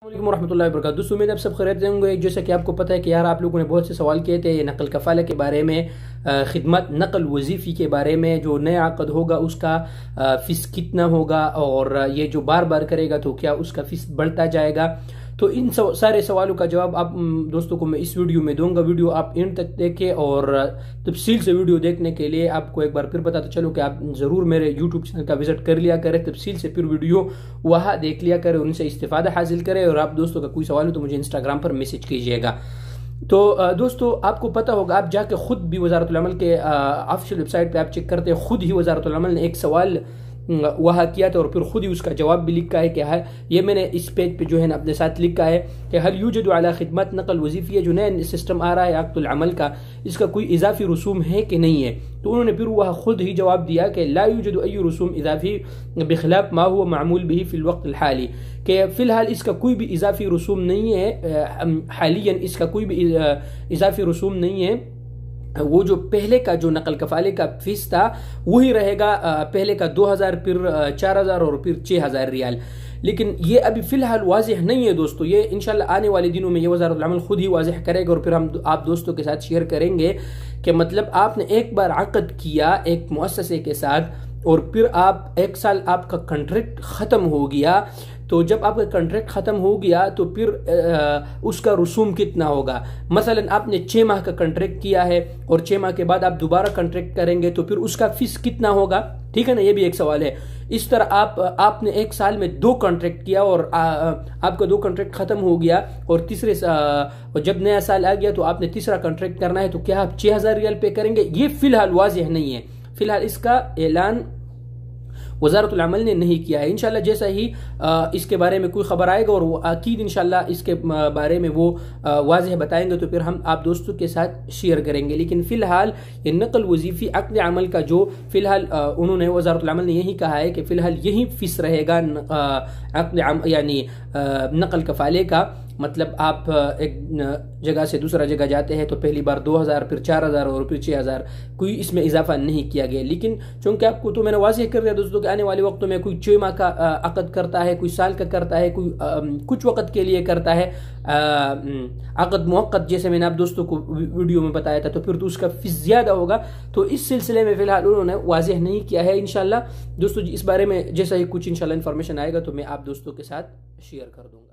السلام علیکم ورحمۃ اللہ وبرکاتہ۔ دوستوں امید آپ سب خیریت سے ہوں گے۔ جیسا کہ آپ کو پتہ ہے کہ یار آپ لوگوں نے بہت سے سوال کیے تھے نقل کفالہ کے بارے میں، خدمت نقل وظیفی کے بارے میں، جو نیا عقد ہوگا اس کا فیس کتنا ہوگا، اور یہ جو بار بار کرے گا تو کیا اس کا فیس بڑھتا جائے گا۔ تو ان سارے سوالوں کا جواب آپ دوستوں کو میں اس ویڈیو میں دوں گا۔ ویڈیو آپ اینڈ تک دیکھیں، اور تفصیل سے ویڈیو دیکھنے کے لیے آپ کو ایک بار پھر بتاتا چلو کہ آپ ضرور میرے یوٹیوب چینل کا وزٹ کر لیا کریں، تفصیل سے پھر ویڈیو وہاں دیکھ لیا کریں، ان سے استفادہ حاصل کریں، اور آپ دوستوں کا کوئی سوال ہو تو مجھے انسٹاگرام پر میسج کیجیے گا۔ تو دوستو آپ کو پتہ ہوگا، آپ جا کے خود بھی وزارت العمل کے آفیشیل ویب سائٹ پہ آپ چیک کرتے ہیں، خود ہی وزارت العمل نے ایک سوال وہاں کیا تھا، اور پھر خود ہی اس کا جواب بھی لکھا ہے کہ یہ میں نے اس پیج پہ جو ہے نا اپنے ساتھ لکھا ہے کہ حل یوجد علی خدمت نقل وظیفیہ، جو نیا سسٹم آ رہا ہے عقد العمل کا، اس کا کوئی اضافی رسوم ہے کہ نہیں ہے۔ تو انہوں نے پھر وہاں خود ہی جواب دیا کہ لا یوجد ای رسوم اضافی بخلاف ما هو معمول به فی الوقت الحالی، کہ فی الحال اس کا کوئی بھی اضافی رسوم نہیں ہے، حالیاً اس کا کوئی بھی اضافی رسوم نہیں ہے۔ وہ جو پہلے کا جو نقل کفالے کا فیس تھا وہی رہے گا، پہلے کا 2000، پھر 4000 اور پھر 6000 ریال۔ لیکن یہ ابھی فی الحال واضح نہیں ہے دوستو، یہ انشاءاللہ آنے والے دنوں میں یہ وزارت العمل خود ہی واضح کرے گا، اور پھر ہم آپ دوستوں کے ساتھ شیئر کریں گے کہ مطلب آپ نے ایک بار عقد کیا ایک مؤسسے کے ساتھ، اور پھر آپ ایک سال آپ کا کنٹریکٹ ختم ہو گیا، تو جب آپ کا کنٹریکٹ ختم ہو گیا تو پھر اس کا رسوم کتنا ہوگا۔ مثلا آپ نے 6 ماہ کا کنٹریکٹ کیا ہے، اور 6 ماہ کے بعد آپ دوبارہ کنٹریکٹ کریں گے تو پھر اس کا فیس کتنا ہوگا، ٹھیک ہے نا، یہ بھی ایک سوال ہے۔ اس طرح آپ نے ایک سال میں 2 کنٹریکٹ کیا، اور آپ کا 2 کنٹریکٹ ختم ہو گیا، اور جب نیا سال آ گیا تو آپ نے تیسرا کنٹریکٹ کرنا ہے، تو کیا آپ 6000 ریال پے کریں گے؟ یہ فی الحال واضح نہیں ہے، فی الحال اس کا اعلان وزارت العمل نے نہیں کیا ہے۔ انشاءاللہ جیسا ہی اس کے بارے میں کوئی خبر آئے گا، اور وہ اکید انشاءاللہ اس کے بارے میں وہ واضح بتائیں گے، تو پھر ہم آپ دوستوں کے ساتھ شیئر کریں گے۔ لیکن فی الحال یہ نقل وظیفی عقد عمل کا جو فی الحال انہوں نے وزارت العمل نے یہی کہا ہے کہ فی الحال یہی فیس رہے گا یعنی نقل کفالے کا۔ مطلب آپ ایک جگہ سے دوسرا جگہ جاتے ہیں تو پہلی بار 2000، پھر 4000 اور پھر 6000، کوئی اس میں اضافہ نہیں کیا گیا۔ لیکن چونکہ آپ کو تو میں نے واضح کر دیا دوستوں کہ آنے والے وقتوں میں کوئی 6 ماہ کا عقد کرتا ہے، کوئی سال کا کرتا ہے، کوئی کچھ وقت کے لیے کرتا ہے عقد موقت، جیسے میں نے آپ دوستوں کو ویڈیو میں بتایا تھا، تو پھر تو اس کا فیس زیادہ ہوگا۔ تو اس سلسلے میں فی الحال انہوں نے واضح نہیں کیا ہے۔ انشاءاللہ دوستوں اس بارے میں جیسا ہی کچھ انشاءاللہ انفارمیشن آئے گا تو میں آپ دوستوں کے ساتھ شیئر کر دوں گا۔